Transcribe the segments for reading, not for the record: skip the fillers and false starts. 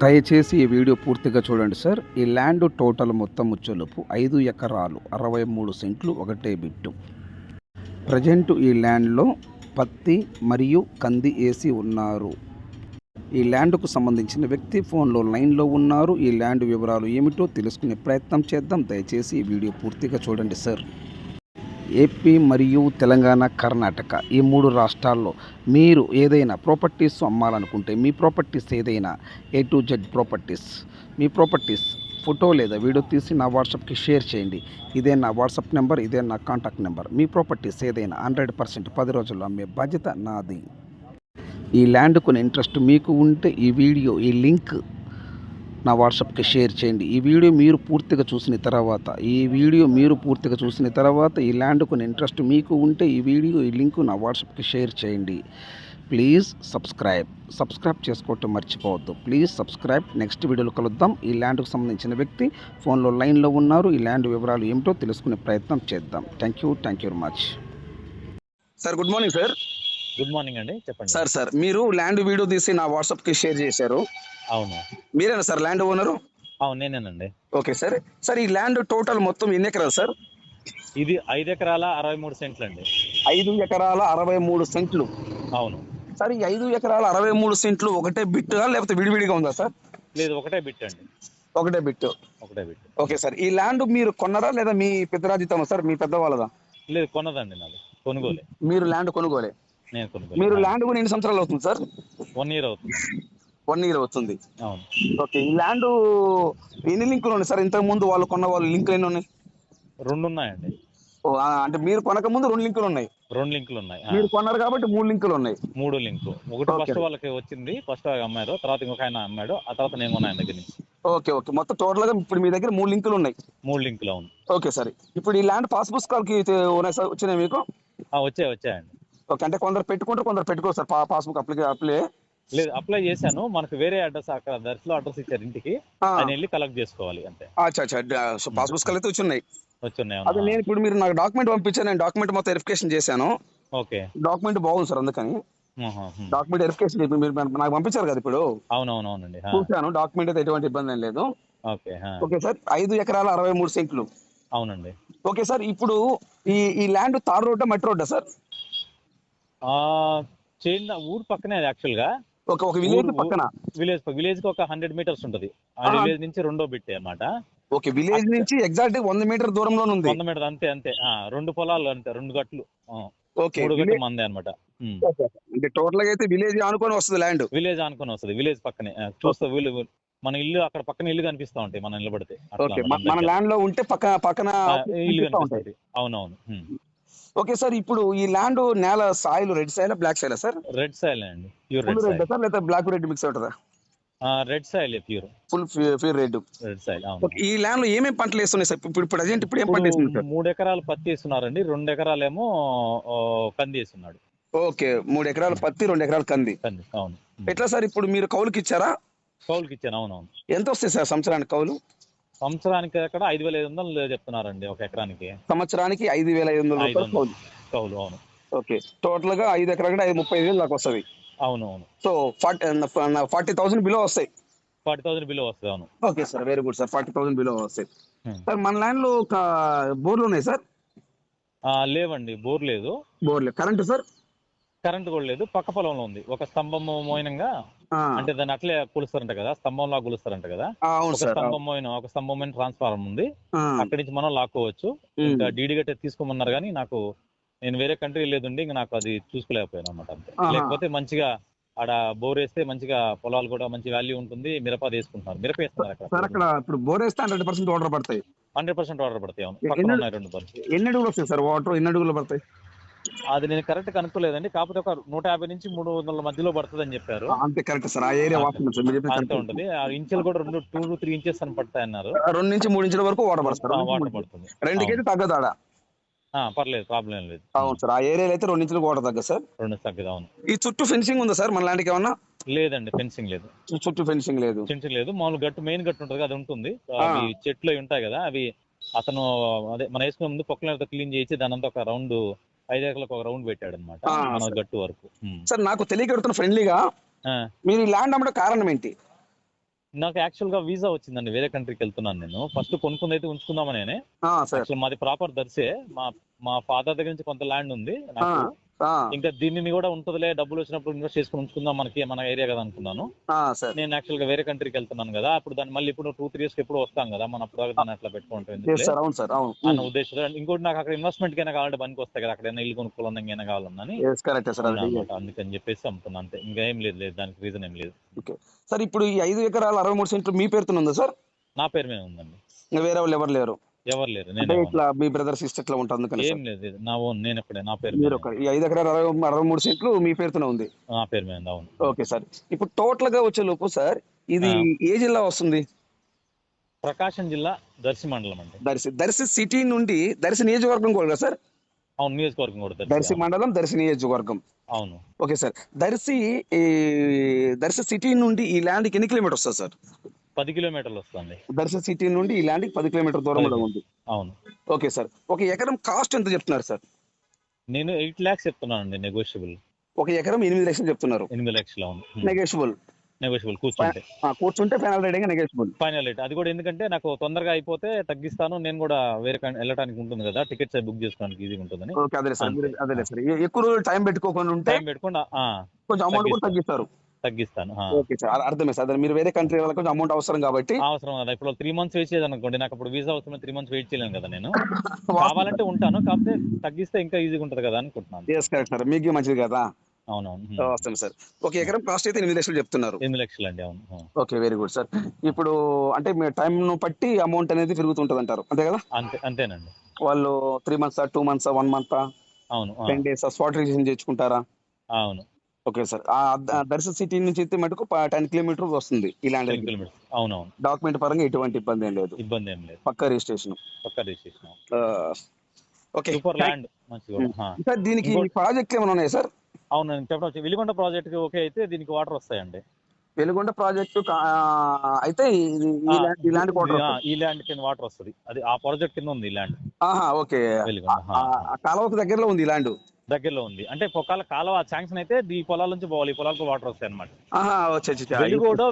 దయచేసి ఈ వీడియో పూర్తిగా చూడండి సార్. ఈ ల్యాండ్ టోటల్ మొత్తం వచ్చేలోపు 5 ఎకరాలు 63 సెంట్లు ఒకటే బిట్టు. ప్రజెంట్ ఈ ల్యాండ్లో పత్తి మరియు కంది వేసి ఉన్నారు. ఈ ల్యాండ్కు సంబంధించిన వ్యక్తి ఫోన్లో లైన్లో ఉన్నారు. ఈ ల్యాండ్ వివరాలు ఏమిటో తెలుసుకునే ప్రయత్నం చేద్దాం. దయచేసి ఈ వీడియో పూర్తిగా చూడండి సార్. ఏపీ మరియు తెలంగాణ, కర్ణాటక ఈ 3 రాష్ట్రాల్లో మీరు ఏదైనా ప్రాపర్టీస్ అమ్మాలనుకుంటే, మీ ప్రాపర్టీస్ ఏదైనా A to Z properties, me properties photo లేదా వీడియో తీసి నా వాట్సాప్కి షేర్ చేయండి. ఇదే నా వాట్సాప్ నెంబర్, ఇదే నా కాంటాక్ట్ నెంబర్. మీ ప్రాపర్టీస్ ఏదైనా 100% 10 రోజుల్లో అమ్మే బాధ్యత నాది. ఈ ల్యాండ్ కొనే ఇంట్రెస్ట్ మీకు ఉంటే ఈ లింక్ నా వాట్సాప్కి షేర్ చేయండి. ఈ వీడియో మీరు పూర్తిగా చూసిన తర్వాత ఈ ల్యాండ్ కొన్ని ఇంట్రెస్ట్ మీకు ఉంటే ఈ లింక్ నా వాట్సాప్కి షేర్ చేయండి. ప్లీజ్ సబ్స్క్రైబ్ చేసుకోవటం మర్చిపోవద్దు. Please subscribe. నెక్స్ట్ వీడియోలో కలుద్దాం. ఈ ల్యాండ్కు సంబంధించిన వ్యక్తి ఫోన్లో లైన్లో ఉన్నారు. ఈ ల్యాండ్ వివరాలు ఏమిటో తెలుసుకునే ప్రయత్నం చేద్దాం. Thank you very much. Sir good morning sir. Good morning అండి, చెప్పండి. సార్ మీరు ల్యాండ్ వీడియో తీసి నా వాట్సాప్కి షేర్ చేశారు. అవును, మీరేనా సార్ ల్యాండ్ ఓనరు? అవును నేనేనండి. ఓకే సార్ ఈ ల్యాండ్ టోటల్ మొత్తం ఎన్ని ఎకరాలు సార్? ఇది 5 ఎకరాల 63 సెంట్లు అండి. 5 ఎకరాల 63 సెంట్లు. అవును సార్, ఈ 5 ఎకరాల 63 సెంట్లు ఒకటే బిట్టుగా లేకపోతే విడివిడిగా ఉందా సార్? లేదు, ఒకటే బిట్ అండి. ఒకటే బిట్టు. ఓకే సార్, ఈ ల్యాండ్ మీరు కొన్నారా లేదా మీ పెద్దరాజితమా సార్, మీ పెద్దవాళ్ళదా? లేదు, కొన్నదండి, నాది కొనుగోలే. మీరు ల్యాండ్ కొనుగోలే? నేను కొనుగోలే. మీరు ల్యాండ్ కొని ఎన్ని సంవత్సరాలు అవుతుంది సార్? 1 ఇయర్ అవుతుంది. 1 ఇయర్ అవుతుంది. అవును. ఓకే, ఈ ల్యాండ్ ఎన్ని లింకులు ఉన్నాయి సార్? ఇంతకు ముందు వాళ్ళు కొన్న వాళ్ళు లింకులు ఎన్ని ఉన్నాయి? 2 ఉన్నాయండి. అంటే మీరు కొనక ముందు 2 లింకులు ఉన్నాయి. 2 లింకులు ఉన్నాయి. మీరు కొన్నారు కాబట్టి 3 లింకులు ఉన్నాయి. 3 లింకు. ఒకటి ఫస్ట్ వాళ్ళకి వచ్చింది, ఫస్ట్ అమ్మారు, తర్వాత ఇంకొక ఆయన అమ్మాడు, ఆ తర్వాత నేను కొన్నాను దగ్గర నుంచి. ఓకే, మొత్తం టోటల్ గా ఇప్పుడు మీ దగ్గర 3 లింకులు ఉన్నాయి. 3 లింకులు, అవును. ఓకే సార్, ఇప్పుడు ఈ ల్యాండ్ పాస్ పుస్తకాలకి ఉన్నాయి సార్, వచ్చినాయి మీకు? వచ్చాయండి. ఓకే, అంటే కొందరు పెట్టుకుంటారు, కొందరు పెట్టుకోరు సార్ పాస్బుక్ అప్లై. లేదు, అప్లై చేశాను. మనకు వేరే అడ్రస్, అక్కడ దర్శలో అడ్రస్ ఇచ్చారు ఇంటికి, ఆయన వెళ్ళి కలెక్ట్ చేసుకోవాలి అంతే. సో పాస్ పుస్తకాలు అయితే వచ్చున్నాయి. అదే వచ్చున్నాయి. ఇప్పుడు మీరు నాకు డాక్యుమెంట్ పంపించాను, నేను డాక్యుమెంట్ మొత్తం వెరిఫికేషన్ చేశాను. ఓకే, డాక్యుమెంట్ బాగుంది సార్, అందుకని డాక్యుమెంట్ వెరిఫికేషన్ మీరు నాకు పంపించారు కదా ఇప్పుడు. అవునవునండి, చూశాను. డాక్యుమెంట్ అయితే ఎటువంటి ఇబ్బంది ఏం లేదు. ఓకే సార్, 5 ఎకరాల 63 సెంట్లు. అవునండి. ఓకే సార్, ఇప్పుడు ఈ ల్యాండ్ తార్ రోడ్డా మట్టి రోడ్డా సార్? చిన్న ఊరు పక్కనే యాక్చువల్ గా. ఒక విలేజ్ పక్కన? విలేజ్ కి ఒక 100 మీటర్స్ ఉంటది. ఆ విలేజ్ నుంచి రెండో బిట్టే అన్నమాట. ఓకే, విలేజ్ నుంచి ఎగ్జాక్ట్ 100 మీటర్ దూరంలో ఉంది. 100 మీటర్, అంతే. 2 పొలాలు అంతే, 2 గట్లు. ఓకే, 3 గట్లు మందే అనమాట. అంటే టోటల్ గా అయితే విలేజ్ ఆనుకొని వస్తుంది ల్యాండ్. విలేజ్ ఆనుకొని వస్తుంది, విలేజ్ పక్కనే. చూస్తే వీళ్ళు మన ఇల్లు, అక్కడ పక్కన ఇల్లు కనిపిస్తా ఉంటాయి మనం నిలబడితే. ఓకే, మన ల్యాండ్ లో ఉంటే పక్కన ఇల్లు కనిపిస్తుంది. అవునవును. ఓకే సార్, ఇప్పుడు ఈ ల్యాండ్ నేల soil red soil black soil sir? Red soil అండి, ప్యూర్ రెడ్ సార్, లేదా బ్లాక్ రెడ్ మిక్స్ అవుతుందా? Red soil, full pure red soil. ఈ ల్యాండ్ లో ఏమేమి పంటలు వేస్తున్నాయి సార్? ఇప్పుడు ఏం పంట వేస్తున్నారు సార్? 3 ఎకరాలు పత్తి వేస్తున్నారండి, 2 ఎకరాలేమో కంది వేస్తున్నాడు. ఓకే, 3 ఎకరాలు పత్తి, 2 ఎకరాలు కంది. అవును. ఎట్లా సార్, ఇప్పుడు మీరు కౌలుకి ఇచ్చారా? కౌలుకి ఇచ్చాను. అవునవును. ఎంత వస్తాయి సార్ సంవత్సరానికి కౌలు? సంవత్సరానికి అక్కడ 5,500 చెప్తున్నారండి ఒక ఎకరానికి. సంవత్సరానికి 5,500 కౌలు. అవును. ఓకే, టోటల్ గా 5 ఎకరాలు 35,000 దాకా వస్తుంది. అవునవును. సో 40,000 బిలో వస్తాయి. 40,000 బిలో వస్తుంది. అవును. Okay sir, very good sir, 40,000 below వస్తాయి. సార్, మన ల్యాండ్ లో ఒక బోర్లు ఉన్నాయి సార్? లేవండి, బోర్ లేదు. Current sir? కరెంట్ కూడా లేదు. పక్క పొలంలో ఉంది. ఒక స్తంభం మోయినంగా, అంటే దాన్ని అట్లే కొలుస్తారంట కదా, స్తంభంలా కొలుస్తారంట కదా. ఒక స్తంభమైన ట్రాన్స్ఫార్మర్ ఉంది, అక్కడి నుంచి మనం లాక్కోవచ్చు. ఇంకా డీడీ గట్టే తీసుకోమన్నారు కానీ నేను వేరే కంట్రీ లేదండి, ఇంకా నాకు అది చూసుకోలేకపోయాను అనమాట అంతే. లేకపోతే మంచిగా ఆడ బోర్ వేస్తే మంచిగా పొలాలు కూడా మంచి వాల్యూ ఉంటుంది. మిరప వేసుకుంటున్నారు, మిరప వేస్తున్నారు అక్కడ. ఇప్పుడు బోర్ వేస్తే 100% వాటర్ పడతాయి. 100% వాటర్ పడతాయి. అవును, పక్కన ఉన్నాయి 2 బోర్లు. ఎన్ని అడుగులు వస్తాయి సార్ వాటర్? ఎన్ని అడుగులు పడతాయి? అది నేను కరెక్ట్ కనుక్కోలేదండి, కాకపోతే ఒక 150 నుంచి 300 మధ్యలో పడుతుంది అని చెప్పారు. అంతే, కరెక్ట్ సార్. ఆ ఏరియా అంతే ఉంటుంది. ఆ ఇంచులు కూడా 2 to 3 ఇంచెస్ అని పడతాయి అన్నారు. 2 నుంచి 3 ఇంచుల వరకు వాటర్ పడుతుంది. 2కి తగ్గదాడా? పర్లేదు, ప్రాబ్లం లేదు. అవును సార్, ఆ ఏరియాలో అయితే 2 ఇంచులకు వాటర్ తగ్గదు సార్. 2 తగ్గదు. అవును. ఈ చుట్టూ ఫెన్సింగ్ ఉందా సార్ మన ల్యాండ్కి ఏమన్నా? లేదండి, ఫెన్సింగ్ లేదు. చుట్టూ ఫెన్సింగ్ లేదు. మామూలు గట్టు, మెయిన్ గట్టు ఉంటుంది, అది ఉంటుంది. అవి చెట్లు ఉంటాయి కదా, అవి అతను అదే మనం వేసుకునే ముందు పొక్కలతో క్లీన్ చేసి దాని అంతా ఒక రౌండ్ 5 ఎకరాలకు ఒక రౌండ్ పెట్టాడు అనమాట, మన గట్టు వరకు. సార్, నాకు తెలియక ఫ్రెండ్లీగా, మీరు ఈ ల్యాండ్ అమ్మడం కారణం ఏంటి? నాకు యాక్చువల్ గా వీసా వచ్చిందండి, వేరే కంట్రీకి వెళ్తున్నాను నేను. ఫస్ట్ కొనుక్కుంది అయితే ఉంచుకుందామని. సార్. యాక్చువల్ మాది ప్రాపర్ దర్శే. మా మా ఫాదర్ దగ్గర నుంచి కొంత ల్యాండ్ ఉంది నాకు. ఇంకా దీనిని కూడా ఉంటుందిలే, డబ్బులు వచ్చినప్పుడు ఇన్వెస్ట్ చేసుకుని ఉంచుకుందాం, మనకి మన ఏరియా కదా అనుకున్నాను. సార్. నేను యాక్చువల్ గా వేరే కంట్రీకి వెళ్తున్నాను కదా, అప్పుడు దాన్ని మళ్ళీ ఇప్పుడు 2-3 years కి ఎప్పుడు వస్తాం కదా, మన అప్పుడు దాన్ని అట్లా పెట్టుకుంటాం Yes, sir. అవును సార్, అవును. అన్న ఉద్దేశంతో. ఇంకోటి నాకు అక్కడ ఇన్వెస్ట్మెంట్ కైనా కావాలంటే పనికి వస్తాయి కదా, అక్కడ ఇల్లు కొనుక్కోవాలన్నా ఇంకైనా కావాలన్నా Yes, correct, sir. అనమాట. అందుకని చెప్పేసి అమ్ముతున్నా అంతే, ఇంకా ఏం లేదు, దానికి రీజన్ ఏం లేదు. ఓకే సార్, ఇప్పుడు ఈ 5 ఎకరాలు 63 సెంట్లు మీ పేరుతో ఉందా సార్? నా పేరు మీద ఉందండి. ఇంకా వేరే వాళ్ళు ఎవరు లేరు? ఎవరు లేరు, అంటే ఇట్లా మీ బ్రదర్ సిస్టర్ ఇట్లా ఉంటుంది కదా? ఏం లేదు, నా ఓన్, నేను ఇక్కడే నా పేరు మీరు మీద. ఈ 5 ఎకరాలు 63 సెంట్లు మీ పేరుతోనే ఉంది? నా పేరు మీద, అవును. ఓకే సార్, ఇప్పుడు టోటల్ గా వచ్చే లోపు సార్ ఇది ఏ జిల్లా వస్తుంది? ప్రకాశం జిల్లా, దర్శి మండలం అండి. దర్శి సిటీ నుండి దర్శి నియోజకవర్గం కూడా సార్? అవును, నియోజకవర్గం కూడా దర్శి మండలం, దర్శి నియోజకవర్గం. అవును. ఓకే సార్, దర్శి సిటీ నుండి ఈ ల్యాండ్కి ఎన్ని కిలోమీటర్స్ వస్తుంది సార్? 10 kilometers వస్తుంది. దర్శి సిటీ నుండి ఈ ల్యాండ్కి 10 kilometers దూరంలో ఉంది. అవును. ఓకే సార్, ఒక ఎకరం కాస్ట్ ఎంత చెప్తున్నారు సార్? నేను 8 lakhs చెప్తున్నానండి, నెగోషియబుల్. ఒక ఎకరం 8 లక్షలు చెప్తున్నారు. 8 లక్షలు, అవును. నెగోషియబుల్ కూర్చుంటే final rate negotiable. Final rate అది కూడా, ఎందుకంటే నాకు తొందరగా అయిపోతే తగ్గిస్తాను, నేను కూడా వేరే వెళ్ళడానికి ఉంటుంది కదా, టికెట్స్ బుక్ చేసుకోవడానికి ఈజీగా ఉంటుందని. అదే సార్, ఎక్కువ టైం పెట్టుకోకుండా ఉంటే కొంచెం అమౌంట్ కూడా తగ్గిస్తాను. ఓకే సార్, అర్థమే సార్. మీరు వేరే కంట్రీ వాళ్ళకి కొంచెం అమౌంట్ అవసరం కాబట్టి. అవసరం కదా, ఇప్పుడు 3 months వెయిట్ చేయాలి అనుకోండి, నాకు ఇప్పుడు వీసా అవసరం, 3 months వెయిట్ చేయలేను కదా నేను. కావాలంటే ఉంటాను, కాకపోతే తగ్గిస్తే ఇంకా ఈజీగా ఉంటుంది కదా అనుకుంటున్నాను. మీకు మంచిది కదా. అవునవును. వస్తాను సార్. ఒక ఎకరం కాస్ట్ అయితే 8 లక్షలు చెప్తున్నారు. 8 లక్షలు అండి, అవును. Okay, very good sir. ఇప్పుడు అంటే మీ టైం ను బట్టి అమౌంట్ అనేది పెరుగుతుంటది అంటారు, అంతే కదా? అంతేనండి. వాళ్ళు 3 months, 2 months, 1 month, అవును, 10 days స్పాట్ రిజిస్ట్రేషన్ చేసుకుంటారా? అవును. ఓకే సార్, దర్శి సిటీ నుంచి అయితే మటుకు 10 kilometers వస్తుంది ఈ ల్యాండ్. 10 kilometers, అవునవును. డాక్యుమెంట్ పరంగా ఎటువంటి ఇబ్బంది ఏం లేదు. పక్కా రిజిస్ట్రేషన్. ఓకే, సూపర్ ల్యాండ్, మంచిగా. సార్ దీనికి ప్రాజెక్ట్ ఏమైనా ఉన్నాయా సార్? అవును, చెప్పవచ్చు. వెలిగొండ ప్రాజెక్ట్ ఓకే అయితే దీనికి వాటర్ వస్తాయండి. వెలిగొండ ప్రాజెక్టు అయితే ఈ ల్యాండ్ కింద వాటర్ వస్తుంది, అది ఆ ప్రాజెక్ట్ కింద ఉంది ఈ ల్యాండ్. ఓకే, కాలువకు దగ్గరలో ఉంది ఈ ల్యాండ్. దగ్గరలో ఉంది అంటే ఒకవేళ కాలువ శాంక్షన్ అయితే ఈ పొలాల నుంచి పోవాలి, ఈ పొలాలకు వాటర్ వస్తాయి అనమాట.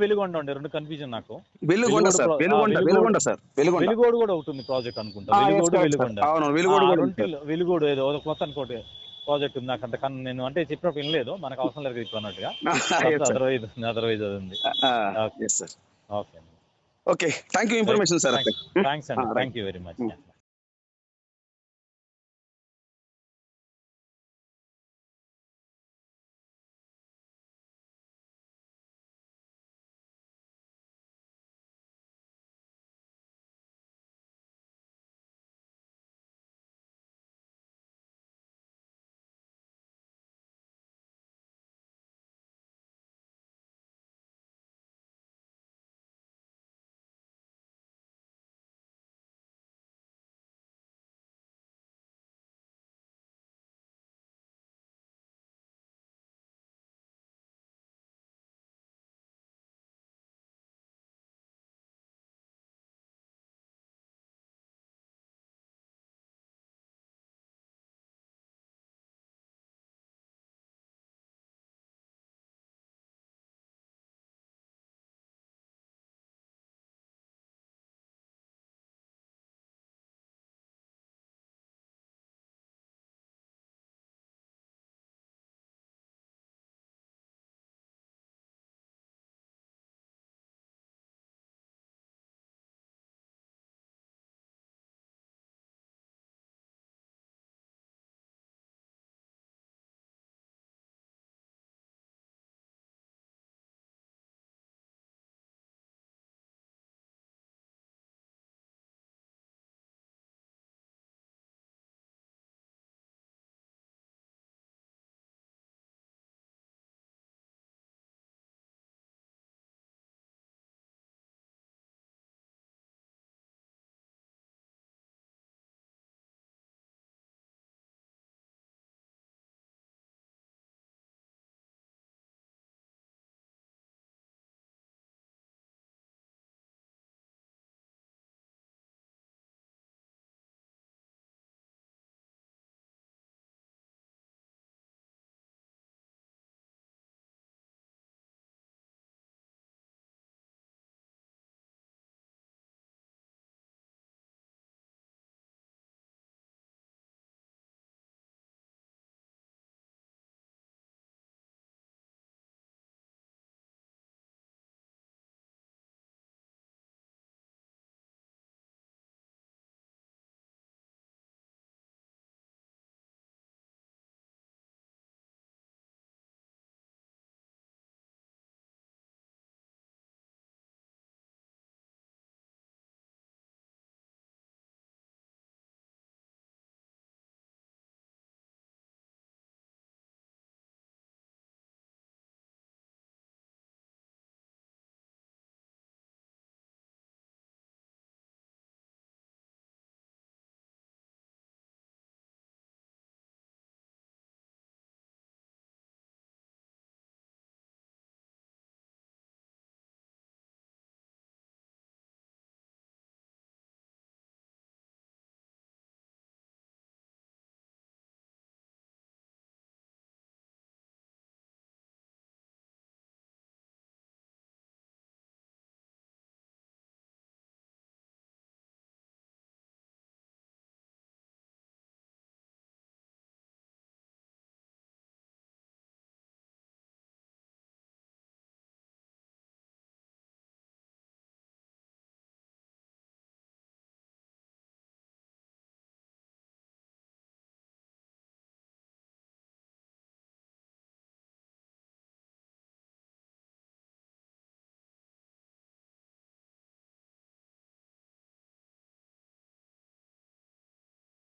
వెలిగొండ ఉండే, రెండు కన్ఫ్యూజన్ నాకు. వెలిగోడు కూడా ఒకటి ఉంది ప్రాజెక్ట్ అనుకుంటా. వెలిగోడు ఏదో మొత్తం అనుకోటి ప్రాజెక్ట్ ఉంది. నాకు అంత నేను అంటే చెప్పినప్పుడు వినలేదు, మనకు అవసరం లేదు ఇప్పుడు అన్నట్టుగా. అదర్వైజ్ అది ఉంది. Okay, thank you information sir. Thanks అండి, థ్యాంక్ యూ వెరీ మచ్.